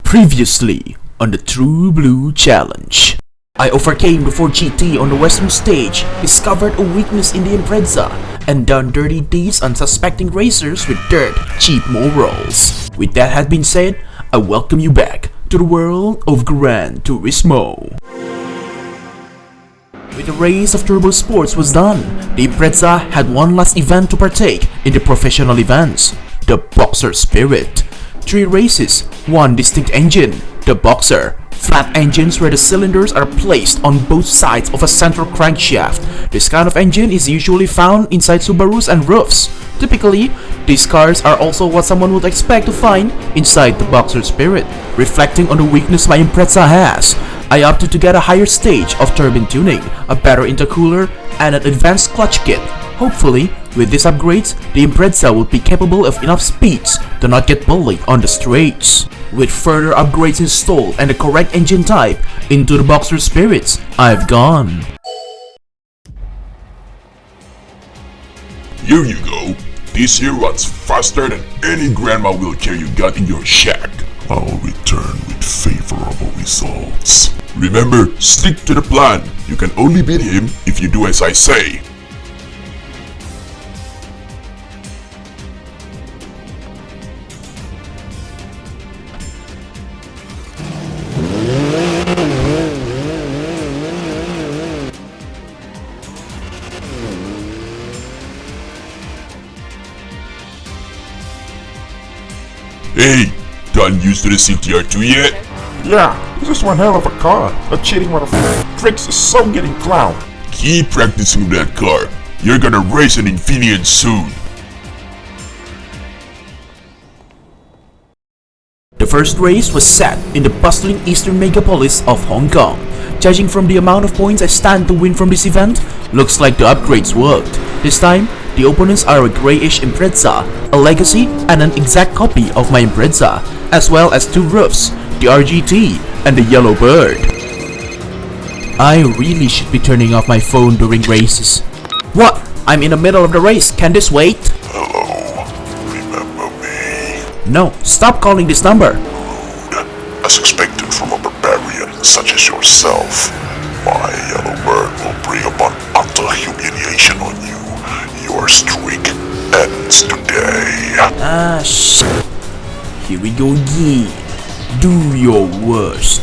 Previously on the True Blue Challenge. I overcame the 4GT on the western stage, discovered a weakness in the Impreza, and done dirty deeds on suspecting racers with dirt cheap morals. With that had been said, I welcome you back to the world of Gran Turismo. With the race of turbo sports was done, the Impreza had one last event to partake in the professional events, the Boxer Spirit. 3 races, 1 distinct engine, the Boxer. Flat engines where the cylinders are placed on both sides of a central crankshaft. This kind of engine is usually found inside Subarus and roofs. Typically, these cars are also what someone would expect to find inside the Boxer Spirit. Reflecting on the weakness my Impreza has, I opted to get a higher stage of turbine tuning, a better intercooler, and an advanced clutch kit. Hopefully, with these upgrades, the Impreza will be capable of enough speeds to not get bullied on the straights. With further upgrades installed and the correct engine type into the Boxer Spirits, I've gone. Here you go. This here runs faster than any grandma wheelchair you got in your shack. I'll return with favorable results. Remember, stick to the plan. You can only beat him if you do as I say. Hey, done used to the CTR2 yet? Yeah, this is one hell of a car. A cheating motherfucker. Tricks is so getting clown. Keep practicing with that car. You're gonna race an Infineon soon. The first race was set in the bustling eastern megapolis of Hong Kong. Judging from the amount of points I stand to win from this event, looks like the upgrades worked. This time, the opponents are a greyish Impreza, a legacy and an exact copy of my Impreza, as well as 2 roofs, the RGT and the Yellow Bird. I really should be turning off my phone during races. What? I'm in the middle of the race, can this wait? Hello, remember me? No, stop calling this number. Rude, as expected from a barbarian such as yourself. My Yellow Bird will bring upon utter humiliation on you. Your streak ends today. Ah, shit. Here we go again. Do your worst.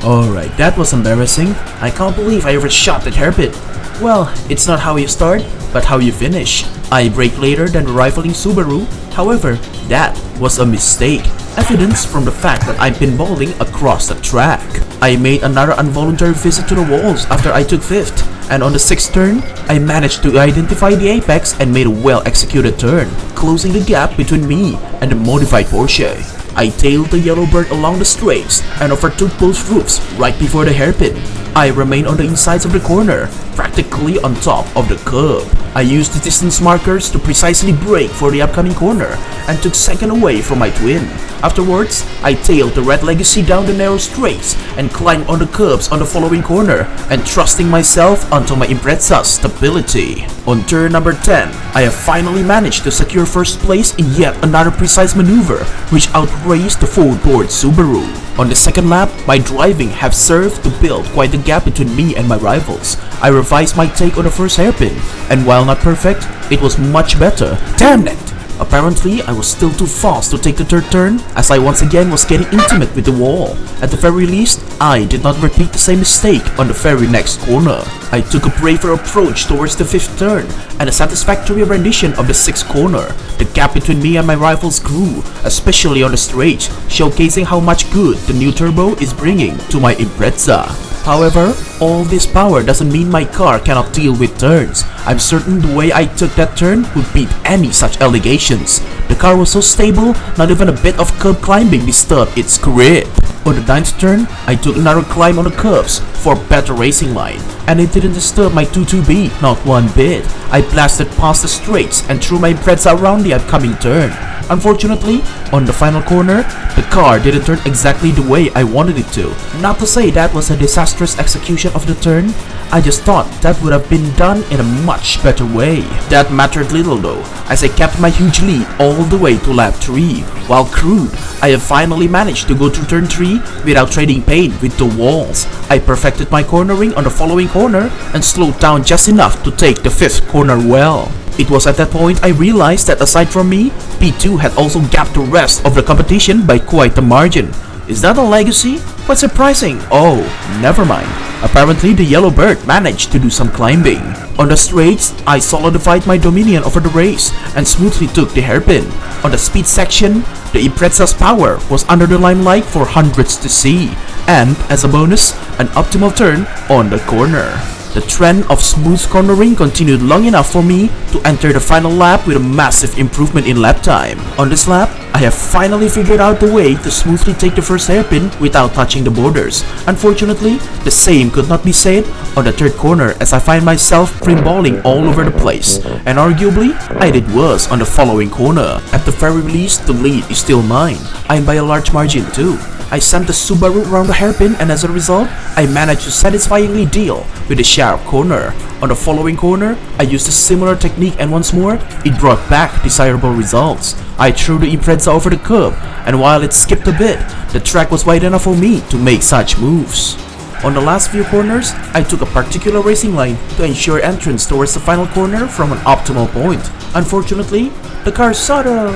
Alright, that was embarrassing. I can't believe I overshot that hairpin. Well, it's not how you start, but how you finish. I brake later than the rivaling Subaru. However, that was a mistake. Evidence from the fact that I'm pinballing across the track. I made another involuntary visit to the walls after I took 5th, and on the 6th turn, I managed to identify the apex and made a well-executed turn, closing the gap between me and the modified Porsche. I tailed the Yellow Bird along the straights and overtook both roofs right before the hairpin. I remained on the insides of the corner, practically on top of the curb. I used the distance markers to precisely brake for the upcoming corner and took 2nd away from my twin. Afterwards, I tailed the Red Legacy down the narrow straights and climbed on the curbs on the following corner, and trusting myself onto my Impreza's stability. On turn number 10, I have finally managed to secure 1st place in yet another precise maneuver, which outraced the four-board Subaru. On the 2nd lap, my driving have served to build quite a gap between me and my rivals. I revised my take on the first hairpin, and while not perfect, it was much better. Damn it! Apparently, I was still too fast to take the 3rd turn, as I once again was getting intimate with the wall. At the very least, I did not repeat the same mistake on the very next corner. I took a braver approach towards the 5th turn, and a satisfactory rendition of the 6th corner. The gap between me and my rivals grew, especially on the straight, showcasing how much good the new turbo is bringing to my Impreza. However, all this power doesn't mean my car cannot deal with turns. I'm certain the way I took that turn would beat any such allegations. The car was so stable, not even a bit of curb climbing disturbed its grip. On the 9th turn, I took another climb on the curbs for a better racing line, and it didn't disturb my 2-2B, not one bit. I blasted past the straights and threw my Impreza around the upcoming turn. Unfortunately, on the final corner, the car didn't turn exactly the way I wanted it to. Not to say that was a disastrous execution of the turn, I just thought that would have been done in a much better way. That mattered little though, as I kept my huge lead all the way to lap 3. While crude, I have finally managed to go through turn 3 without trading pain with the walls. I perfected my cornering on the following corner and slowed down just enough to take the 5th corner well. It was at that point I realized that aside from me, P2 had also gapped the rest of the competition by quite a margin. Is that a legacy? Quite surprising. Oh, never mind. Apparently the yellow bird managed to do some climbing. On the straights, I solidified my dominion over the race and smoothly took the hairpin. On the speed section, the Impreza's power was under the limelight for hundreds to see, and as a bonus, an optimal turn on the corner. The trend of smooth cornering continued long enough for me to enter the final lap with a massive improvement in lap time. On this lap, I have finally figured out the way to smoothly take the first hairpin without touching the borders. Unfortunately, the same could not be said on the 3rd corner as I find myself primballing all over the place, and arguably, I did worse on the following corner. At the very least, the lead is still mine. I'm by a large margin too. I sent the Subaru around the hairpin, and as a result, I managed to satisfyingly deal with the sharp corner. On the following corner, I used a similar technique, and once more, it brought back desirable results. I threw the Impreza over the curb, and while it skipped a bit, the track was wide enough for me to make such moves. On the last few corners, I took a particular racing line to ensure entrance towards the final corner from an optimal point. Unfortunately, the car sort of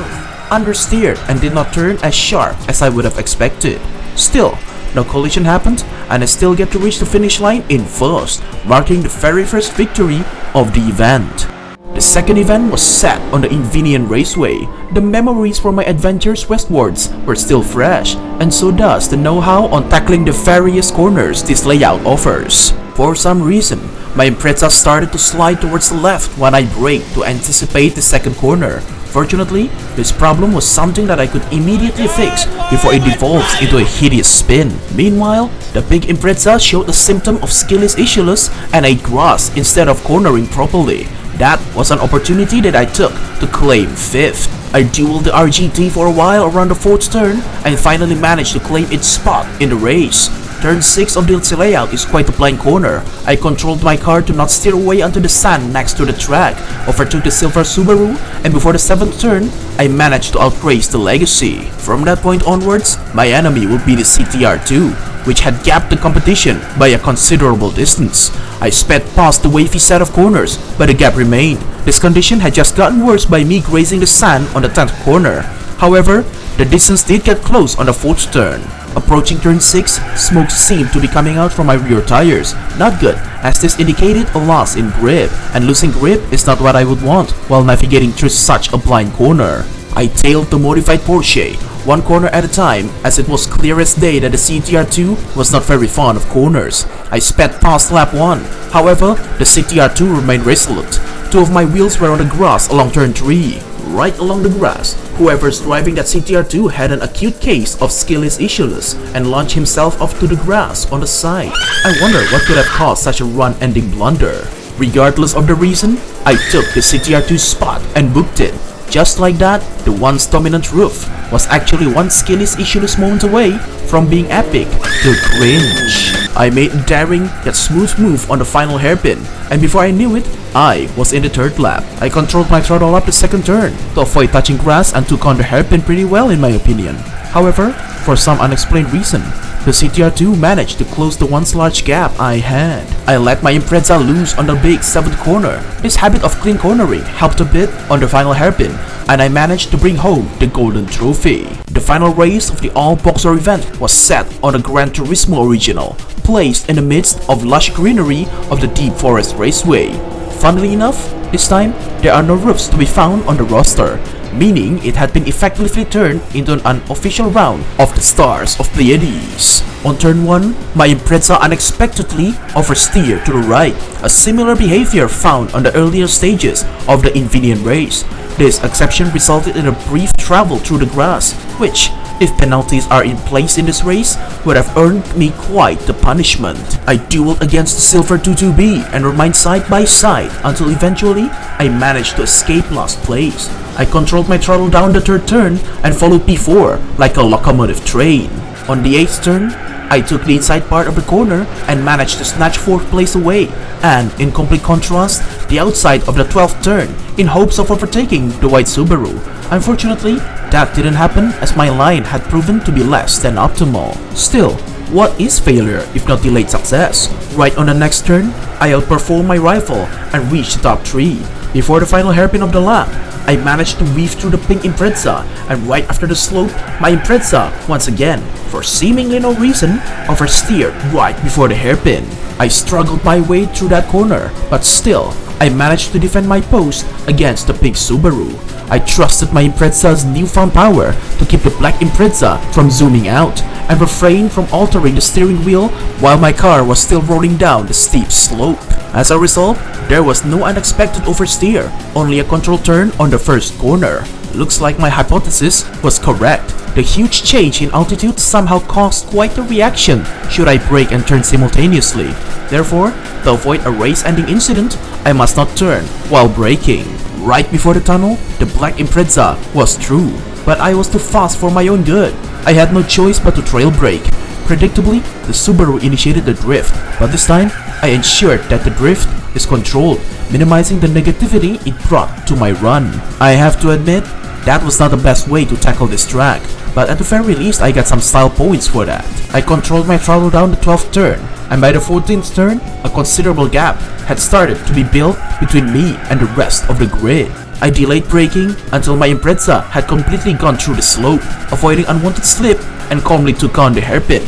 understeered and did not turn as sharp as I would have expected. Still, no collision happened, and I still get to reach the finish line in first, marking the very first victory of the event. The second event was set on the Invenian Raceway. The memories from my adventures westwards were still fresh, and so does the know-how on tackling the various corners this layout offers. For some reason, my Impreza started to slide towards the left when I braked to anticipate the second corner. Fortunately, this problem was something that I could immediately fix before it devolves into a hideous spin. Meanwhile, the big Impreza showed a symptom of skillless issueless and ate grass instead of cornering properly. That was an opportunity that I took to claim 5th. I dueled the RGT for a while around the 4th turn and finally managed to claim its spot in the race. Turn 6 of the layout is quite a blind corner. I controlled my car to not steer away onto the sand next to the track, overtook the silver Subaru, and before the 7th turn, I managed to outrace the Legacy. From that point onwards, my enemy would be the CTR2, which had gapped the competition by a considerable distance. I sped past the wavy set of corners, but the gap remained. This condition had just gotten worse by me grazing the sand on the 10th corner. However, the distance did get close on the 4th turn. Approaching turn 6, smoke seemed to be coming out from my rear tires. Not good, as this indicated a loss in grip, and losing grip is not what I would want while navigating through such a blind corner. I tailed the modified Porsche, one corner at a time, as it was clear as day that the CTR2 was not very fond of corners. I sped past lap 1, however, the CTR2 remained resolute. 2 of my wheels were on the grass along turn 3. Right along the grass, whoever's driving that CTR2 had an acute case of skillless issueless and launched himself off to the grass on the side. I wonder what could have caused such a run-ending blunder. Regardless of the reason, I took the CTR2's spot and booked it. Just like that, the once dominant roof was actually one skillless issueless moment away from being epic to cringe. I made a daring yet smooth move on the final hairpin, and before I knew it, I was in the 3rd lap. I controlled my throttle up the 2nd turn to avoid touching grass and took on the hairpin pretty well in my opinion. However, for some unexplained reason, the CTR2 managed to close the once large gap I had. I let my Impreza loose on the big 7th corner. This habit of clean cornering helped a bit on the final hairpin, and I managed to bring home the golden trophy. The final race of the all-boxer event was set on the Gran Turismo Original, placed in the midst of lush greenery of the Deep Forest Raceway. Funnily enough, this time, there are no roofs to be found on the roster, meaning it had been effectively turned into an unofficial round of the Stars of Pleiades. On turn 1, my Impreza unexpectedly oversteered to the right, a similar behavior found on the earlier stages of the Invenian race. This exception resulted in a brief travel through the grass, which, if penalties are in place in this race, would have earned me quite the punishment. I dueled against the Silver 22B and remained side by side until eventually I managed to escape last place. I controlled my throttle down the 3rd turn and followed P4 like a locomotive train. On the 8th turn, I took the inside part of the corner and managed to snatch 4th place away, and in complete contrast, the outside of the 12th turn in hopes of overtaking the white Subaru. Unfortunately, that didn't happen as my line had proven to be less than optimal. Still, what is failure if not delayed success? Right on the next turn, I outperformed my rival and reached the top 3. Before the final hairpin of the lap, I managed to weave through the pink Impreza, and right after the slope, my Impreza, once again, for seemingly no reason, oversteered right before the hairpin. I struggled my way through that corner, but still, I managed to defend my post against the pink Subaru. I trusted my Impreza's newfound power to keep the black Impreza from zooming out, and refrained from altering the steering wheel while my car was still rolling down the steep slope. As a result, there was no unexpected oversteer, only a control turn on the first corner. Looks like my hypothesis was correct. The huge change in altitude somehow caused quite a reaction should I brake and turn simultaneously. Therefore, to avoid a race-ending incident, I must not turn while braking. Right before the tunnel, the black Impreza was through, but I was too fast for my own good. I had no choice but to trail brake. Predictably, the Subaru initiated the drift, but this time, I ensured that the drift is controlled, minimizing the negativity it brought to my run. I have to admit, that was not the best way to tackle this track, but at the very least I got some style points for that. I controlled my throttle down the 12th turn, and by the 14th turn, a considerable gap had started to be built between me and the rest of the grid. I delayed braking until my Impreza had completely gone through the slope, avoiding unwanted slip, and calmly took on the hairpin.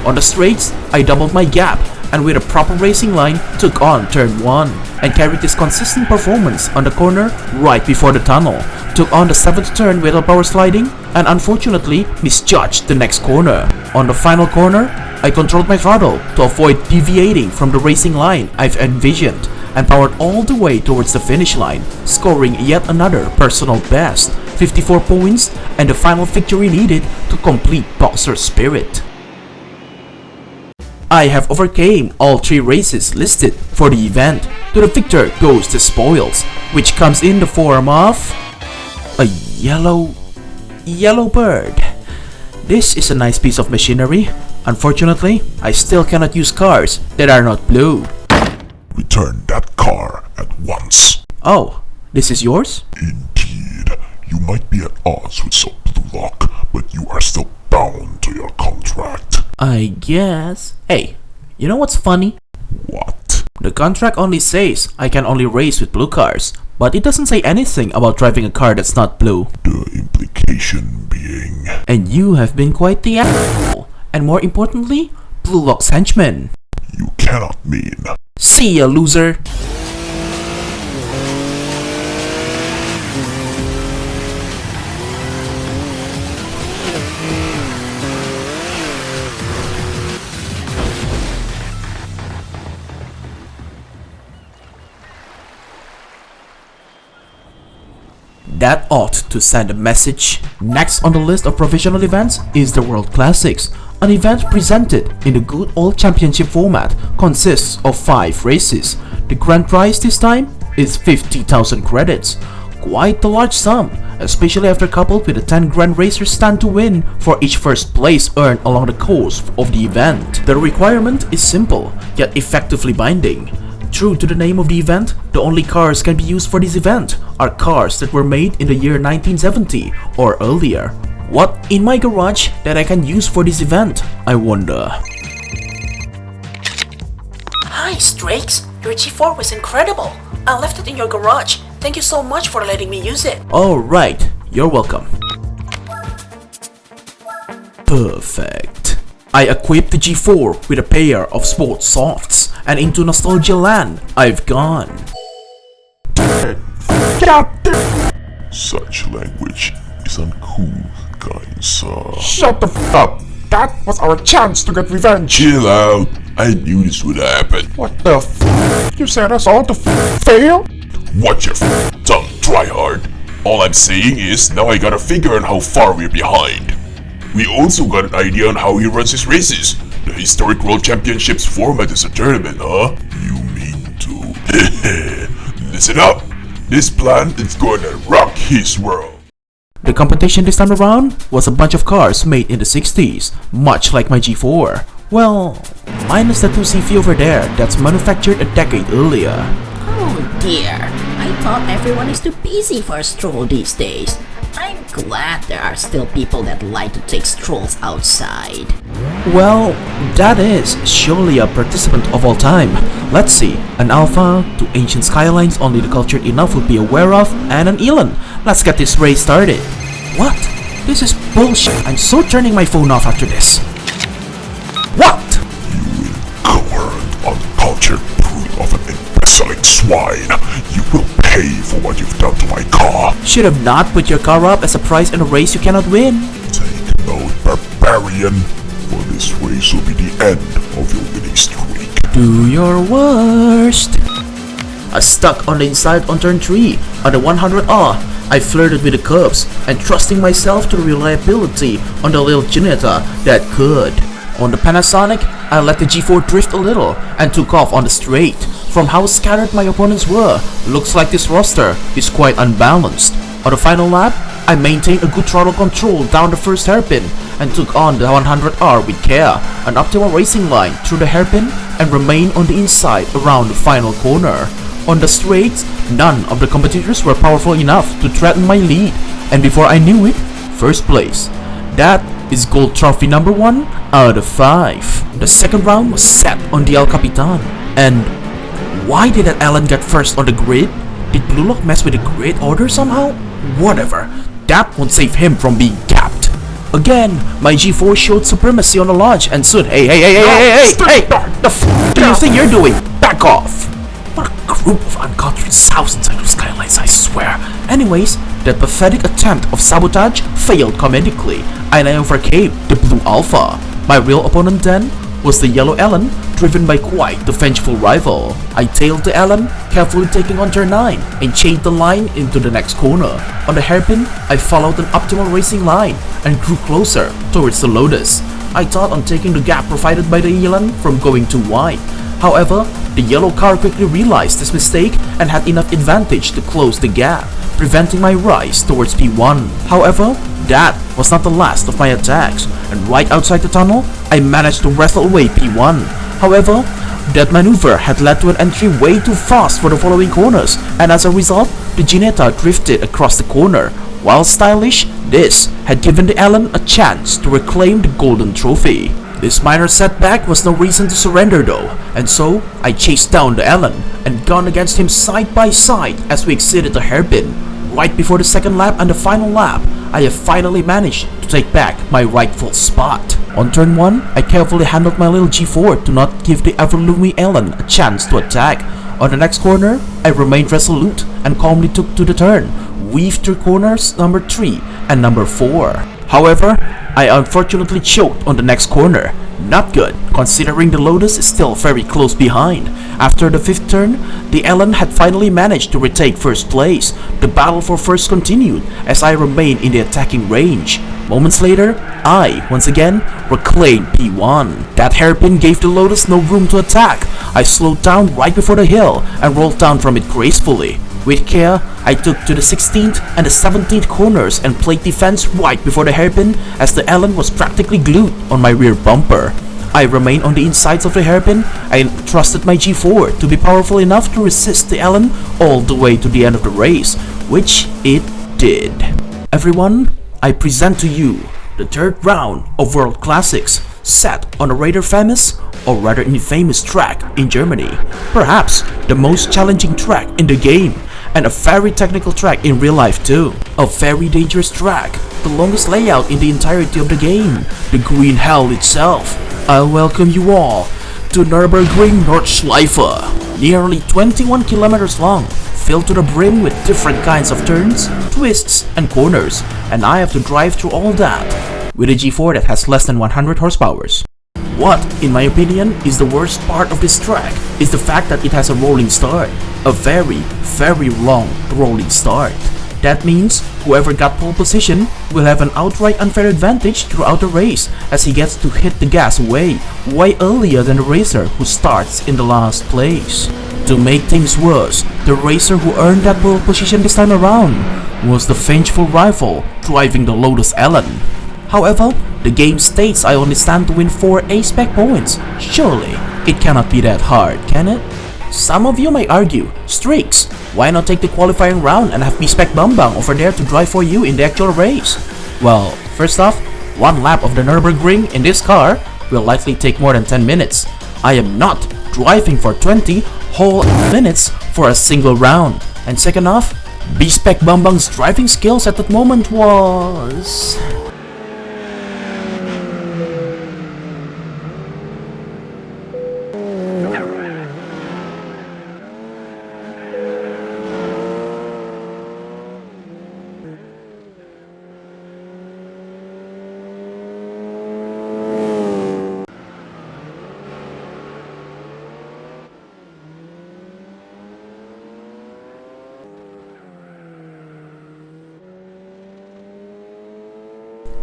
On the straights, I doubled my gap, and with a proper racing line, took on turn 1, and carried this consistent performance on the corner right before the tunnel. Took on the 7th turn with a power sliding, and unfortunately misjudged the next corner. On the final corner, I controlled my throttle to avoid deviating from the racing line I've envisioned, and powered all the way towards the finish line, scoring yet another personal best, 54 points, and the final victory needed to complete Boxer Spirit. I have overcame all 3 races listed for the event. To the victor goes the spoils, which comes in the form of a yellow bird. This is a nice piece of machinery. Unfortunately, I still cannot use cars that are not blue. Return that car at once. Oh, this is yours? Indeed. You might be at odds with some blue lock, but you are still bound to your contract. I guess. Hey, you know what's funny? What? The contract only says I can only race with blue cars, but it doesn't say anything about driving a car that's not blue. The implication being... And you have been quite the asshole. And more importantly, Blue Lock's henchman. You cannot mean... See ya, loser! That ought to send a message. Next on the list of professional events is the World Classics. An event presented in the good old championship format consists of 5 races. The grand prize this time is 50,000 credits. Quite a large sum, especially after coupled with a 10 grand racers stand to win for each first place earned along the course of the event. The requirement is simple, yet effectively binding. True to the name of the event, the only cars can be used for this event are cars that were made in the year 1970 or earlier. What in my garage that I can use for this event, I wonder? Hi, Strakes. Your G4 was incredible. I left it in your garage. Thank you so much for letting me use it. Alright, you're welcome. Perfect. I equipped the G4 with a pair of sports softs, and into nostalgia land I've gone. Get out there! Such language is uncool, kind sir. Shut the f up! That was our chance to get revenge! Chill out. I knew this would happen. What the f? You sent us all to fail? Watch your tongue, tryhard. All I'm saying is, now I got a figure on how far we're behind. We also got an idea on how he runs his races. The historic World Championships format is a tournament, huh? You mean to? Listen up. This plan is going to rock his world. The competition this time around was a bunch of cars made in the 60s, much like my G4. Well, minus the 2CV over there that's manufactured a decade earlier. Oh dear, I thought everyone is too busy for a stroll these days. I'm glad there are still people that like to take strolls outside. Well, that is surely a participant of all time. Let's see, an alpha, 2 ancient skylines only the cultured enough will be aware of, and an elan. Let's get this race started. What? This is bullshit. I'm so turning my phone off after this. What? You incoherent, uncultured brood of an imbecile swine. You will pay for what you've done to my car. Should have not put your car up as a prize in a race you cannot win. Take note, barbarian, for this race will be the end of your winning streak. Do your worst. I stuck on the inside on turn 3. On the 100R, I flirted with the curves and trusting myself to the reliability on the little Ginetta that could. On the Panasonic, I let the G4 drift a little and took off on the straight. From how scattered my opponents were, looks like this roster is quite unbalanced. On the final lap, I maintained a good throttle control down the first hairpin and took on the 100R with care, an optimal racing line through the hairpin and remained on the inside around the final corner. On the straights, none of the competitors were powerful enough to threaten my lead, and before I knew it, first place. That is gold trophy number 1 out of 5. The second round was set on the El Capitan, and why did that Alan get first on the grid? Did Blue Lock mess with the grid order somehow? Whatever, that won't save him from being gapped. Again, my G4 showed supremacy on the launch and stood, hey, the f do you think you're doing? Back off! What a group of uncultured sows inside those skylines, I swear. Anyways, that pathetic attempt of sabotage failed comedically, and I overcame the Blue Alpha. My real opponent then was the Yellow Ellen, driven by quite the vengeful rival. I tailed the Ellen, carefully taking on turn 9, and chained the line into the next corner. On the hairpin, I followed an optimal racing line, and grew closer towards the Lotus. I thought on taking the gap provided by the Ellen from going too wide. However, the yellow car quickly realized this mistake and had enough advantage to close the gap, preventing my rise towards P1. However, that was not the last of my attacks, and right outside the tunnel, I managed to wrestle away P1. However, that maneuver had led to an entry way too fast for the following corners, and as a result, the Ginetta drifted across the corner. While stylish, this had given the Ellen a chance to reclaim the golden trophy. This minor setback was no reason to surrender though, and so I chased down the Ellen and gunned against him side by side as we exited the hairpin. Right before the second lap and the final lap, I have finally managed to take back my rightful spot. On turn 1, I carefully handled my little G4 to not give the ever-looming Ellen a chance to attack. On the next corner, I remained resolute and calmly took to the turn, weaved through corners number 3 and number 4. However, I unfortunately choked on the next corner. Not good, considering the Lotus is still very close behind. After the 5th turn, the Ellen had finally managed to retake first place. The battle for first continued as I remained in the attacking range. Moments later, I, once again, reclaimed P1. That hairpin gave the Lotus no room to attack. I slowed down right before the hill and rolled down from it gracefully. With care, I took to the 16th and the 17th corners and played defense right before the hairpin as the Ellen was practically glued on my rear bumper. I remained on the insides of the hairpin and trusted my G4 to be powerful enough to resist the Ellen all the way to the end of the race, which it did. Everyone, I present to you the 3rd round of World Classics, set on a rather famous, or rather infamous track in Germany. Perhaps the most challenging track in the game, and a very technical track in real life too. A very dangerous track, the longest layout in the entirety of the game, the green hell itself. I'll welcome you all to Nürburgring Nordschleife. Nearly 21 kilometers long, filled to the brim with different kinds of turns, twists and corners, and I have to drive through all that with a G4 that has less than 100 horsepower. What, in my opinion, is the worst part of this track is the fact that it has a rolling start. A very, very long rolling start. That means whoever got pole position will have an outright unfair advantage throughout the race as he gets to hit the gas way earlier than the racer who starts in the last place. To make things worse, the racer who earned that pole position this time around was the vengeful rival driving the Lotus Ellen. However, the game states I only stand to win 4 A-spec points. Surely, it cannot be that hard, can it? Some of you may argue, Streaks, why not take the qualifying round and have B-spec Bambang over there to drive for you in the actual race? Well, first off, 1 lap of the Nürburgring in this car will likely take more than 10 minutes. I am not driving for 20 whole minutes for a single round. And second off, B-spec Bambang's driving skills at that moment was...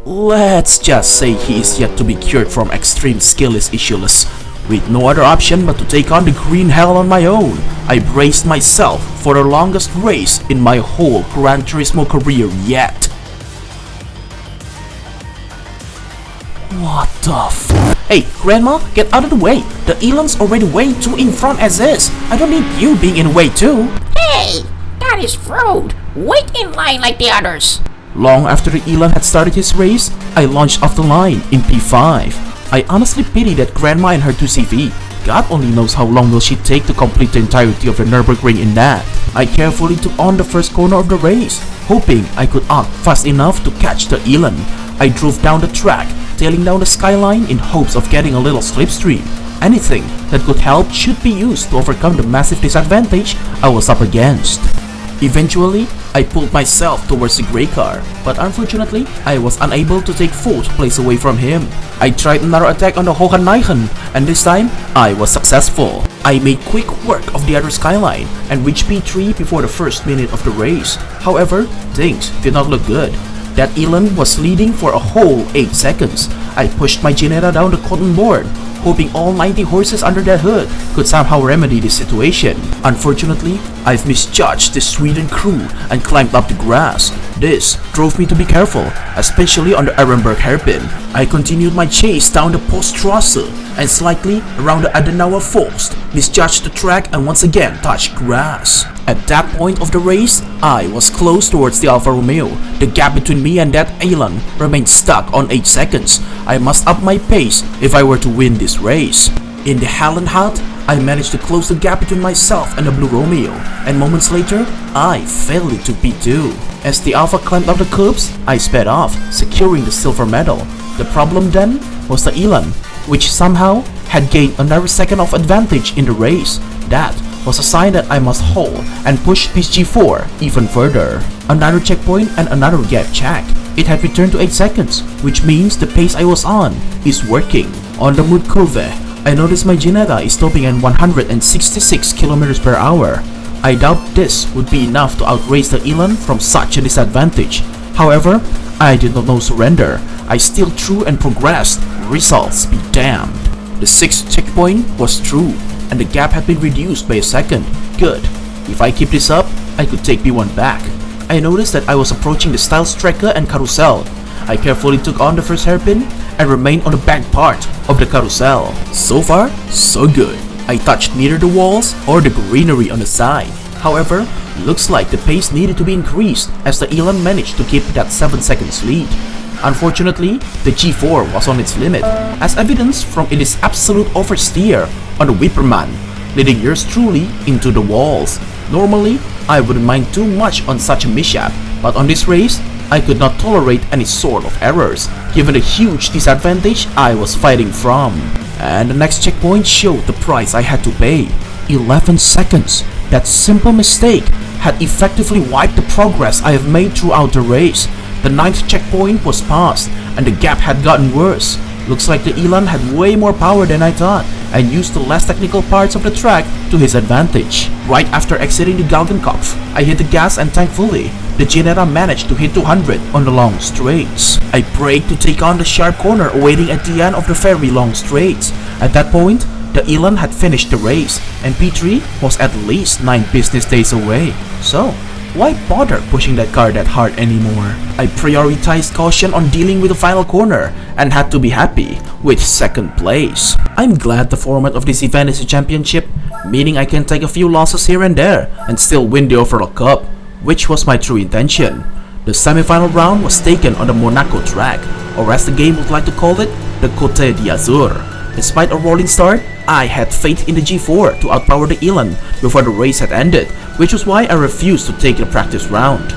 Let's just say he is yet to be cured from extreme skillless issueless. With no other option but to take on the green hell on my own, I braced myself for the longest race in my whole Gran Turismo career yet. What the f- Hey, Grandma, get out of the way. The Elon's already way too in front as is. I don't need you being in the way too. Hey, that is rude. Wait in line like the others. Long after the Elon had started his race, I launched off the line in P5. I honestly pity that Grandma and her 2CV. God only knows how long will she take to complete the entirety of the Nürburgring in that. I carefully took on the first corner of the race, hoping I could act fast enough to catch the Elon. I drove down the track, tailing down the skyline in hopes of getting a little slipstream. Anything that could help should be used to overcome the massive disadvantage I was up against. Eventually, I pulled myself towards the grey car, but unfortunately, I was unable to take 4th place away from him. I tried another attack on the Hoheneichen, and this time, I was successful. I made quick work of the other skyline and reached P3 before the first minute of the race. However, things did not look good. That Elon was leading for a whole 8 seconds. I pushed my Ginetta down the cotton board, hoping all 90 horses under that hood could somehow remedy the situation. Unfortunately, I've misjudged the Sweden crew and climbed up the grass. This drove me to be careful, especially on the Ehrenberg hairpin. I continued my chase down the Poststrasse and slightly around the Adenauer Forst, misjudged the track and once again touched grass. At that point of the race, I was close towards the Alfa Romeo. The gap between me and that Elon remained stuck on 8 seconds. I must up my pace if I were to win this race. In the Hell and HUD, I managed to close the gap between myself and the Blue Romeo, and moments later, I fell into P2. As the Alpha climbed up the curbs, I sped off, securing the silver medal. The problem then was the Elon, which somehow had gained another second of advantage in the race. That was a sign that I must hold and push PSG4 even further. Another checkpoint and another gap check. It had returned to 8 seconds, which means the pace I was on is working. On the Mood Curve, I noticed my Ginetta is stopping at 166 km per hour. I doubt this would be enough to outrace the Elon from such a disadvantage. However, I did not know surrender. I still threw and progressed. Results be damned. The 6th checkpoint was through, and the gap had been reduced by a second. Good. If I keep this up, I could take P1 back. I noticed that I was approaching the style striker and carousel. I carefully took on the first hairpin and remained on the back part of the carousel. So far, so good. I touched neither the walls or the greenery on the side. However, looks like the pace needed to be increased as the Elon managed to keep that 7 seconds lead. Unfortunately, the G4 was on its limit, as evidenced from its absolute oversteer on the Whipperman, leading yours truly into the walls. Normally, I wouldn't mind too much on such a mishap, but on this race, I could not tolerate any sort of errors, given the huge disadvantage I was fighting from. And the next checkpoint showed the price I had to pay. 11 seconds. That simple mistake had effectively wiped the progress I have made throughout the race. The 9th checkpoint was passed, and the gap had gotten worse. Looks like the Elon had way more power than I thought, and used the less technical parts of the track to his advantage. Right after exiting the Galgenkopf, I hit the gas and thankfully, the Ginetta managed to hit 200 on the long straights. I braked to take on the sharp corner awaiting at the end of the very long straights. At that point, the Elon had finished the race, and P3 was at least 9 business days away. So, why bother pushing that car that hard anymore? I prioritized caution on dealing with the final corner and had to be happy with second place. I'm glad the format of this event is a championship, meaning I can take a few losses here and there and still win the overall cup, which was my true intention. The semi-final round was taken on the Monaco track, or as the game would like to call it, the Côte d'Azur. Despite a rolling start, I had faith in the G4 to outpower the Elan before the race had ended, which was why I refused to take the practice round.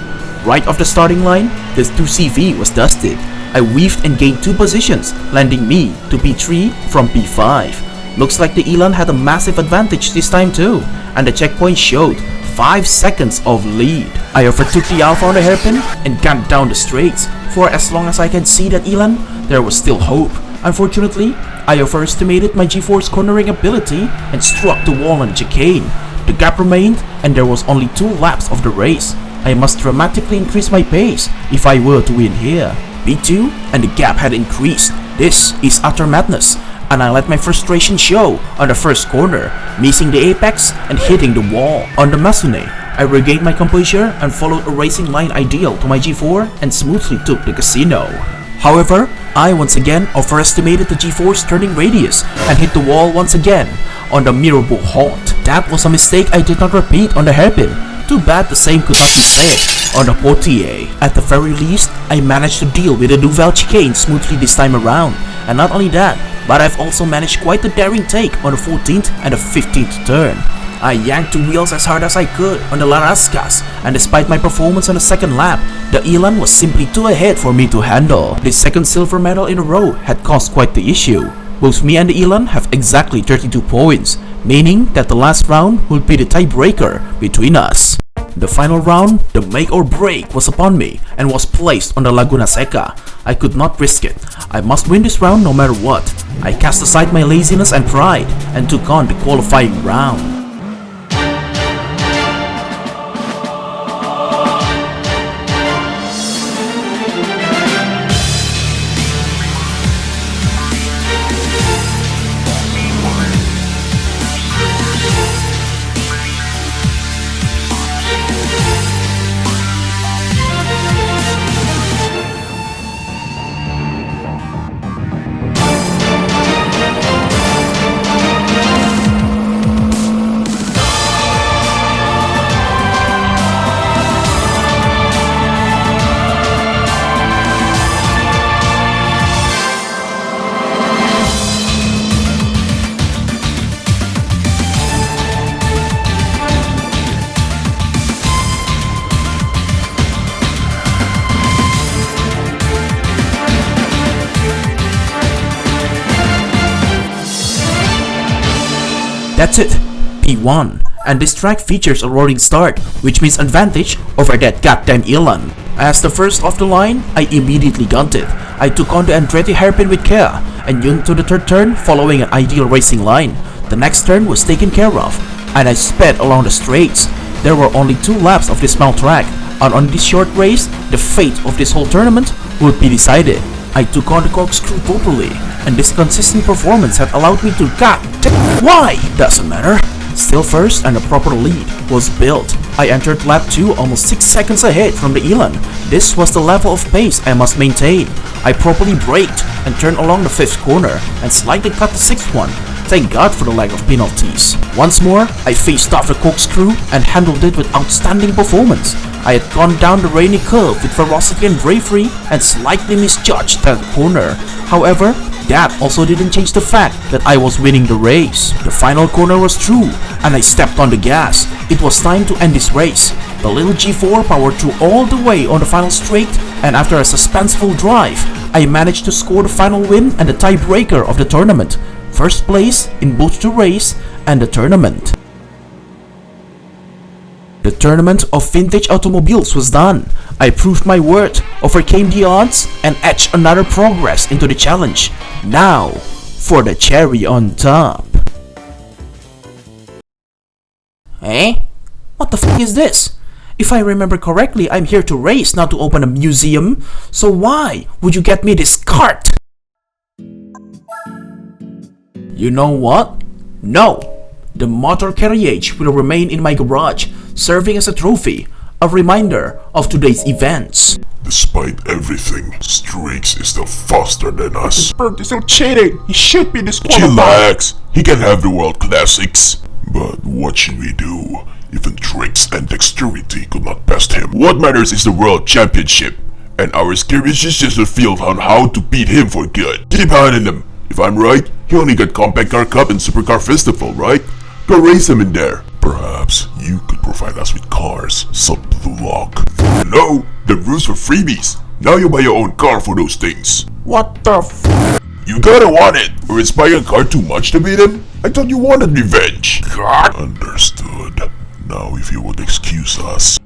Right off the starting line, the 2CV was dusted. I weaved and gained 2 positions, landing me to P3 from P5. Looks like the Elan had a massive advantage this time too, and the checkpoint showed 5 seconds of lead. I overtook the Alpha on the hairpin and gunned down the straights. For as long as I can see that Elan, there was still hope. Unfortunately, I overestimated my G4's cornering ability and struck the wall on the chicane. The gap remained and there was only 2 laps of the race. I must dramatically increase my pace if I were to win here. P2 and the gap had increased. This is utter madness, and I let my frustration show on the first corner, missing the apex and hitting the wall. On the Masune, I regained my composure and followed a racing line ideal to my G4 and smoothly took the casino. However, I once again overestimated the G4's turning radius and hit the wall once again on the Mirabeau halt. That was a mistake I did not repeat on the hairpin. Too bad the same could not be said on the Poitiers. At the very least, I managed to deal with the Duval chicane smoothly this time around. And not only that, but I've also managed quite a daring take on the 14th and the 15th turn. I yanked 2 wheels as hard as I could on the Larascas, and despite my performance on the second lap, the Elan was simply too ahead for me to handle. This second silver medal in a row had caused quite the issue. Both me and the Elan have exactly 32 points, meaning that the last round would be the tiebreaker between us. The final round, the make or break, was upon me and was placed on the Laguna Seca. I could not risk it. I must win this round no matter what. I cast aside my laziness and pride and took on the qualifying round. That's it, P1, and this track features a rolling start, which means advantage over that goddamn Elan. As the first off the line, I immediately gunned it. I took on the Andretti hairpin with care, and yunged to the third turn following an ideal racing line. The next turn was taken care of, and I sped along the straights. There were only 2 laps of this small track, and on this short race, the fate of this whole tournament would be decided. I took on the corkscrew properly, and this consistent performance had allowed me to why? Doesn't matter. Still first, and a proper lead was built. I entered lap 2 almost 6 seconds ahead from the Elan. This was the level of pace I must maintain. I properly braked and turned along the 5th corner and slightly cut the 6th one. Thank God for the lack of penalties. Once more, I faced off the corkscrew and handled it with outstanding performance. I had gone down the rainy curve with ferocity and bravery and slightly misjudged that corner. However, that also didn't change the fact that I was winning the race. The final corner was through, and I stepped on the gas. It was time to end this race. The little G4 powered through all the way on the final straight, and after a suspenseful drive, I managed to score the final win and the tiebreaker of the tournament. First place in both the race and the tournament. The tournament of vintage automobiles was done. I proved my worth, overcame the odds, and etched another progress into the challenge. Now, for the cherry on top. Eh? What the f is this? If I remember correctly, I'm here to race, not to open a museum. So why would you get me this cart? You know what? No! The motor carriage will remain in my garage, serving as a trophy. a reminder of today's events. Despite everything, Streaks is still faster than us. Bert is still cheating. He should be disqualified. Chillax! He can have the world classics. But what should we do? Even tricks and dexterity could not best him. What matters is the world championship. And our skirmish is just a field on how to beat him for good. Keep hounding him. If I'm right, he only got Compact Car Cup and Supercar Festival, right? Go race him in there. Perhaps you could provide us with cars, sub to the lock. No, the rules for freebies. Now you buy your own car for those things. What the f? You gotta want it, or is buying a car too much to beat him? I thought you wanted revenge. God. Understood. Now if you would excuse us.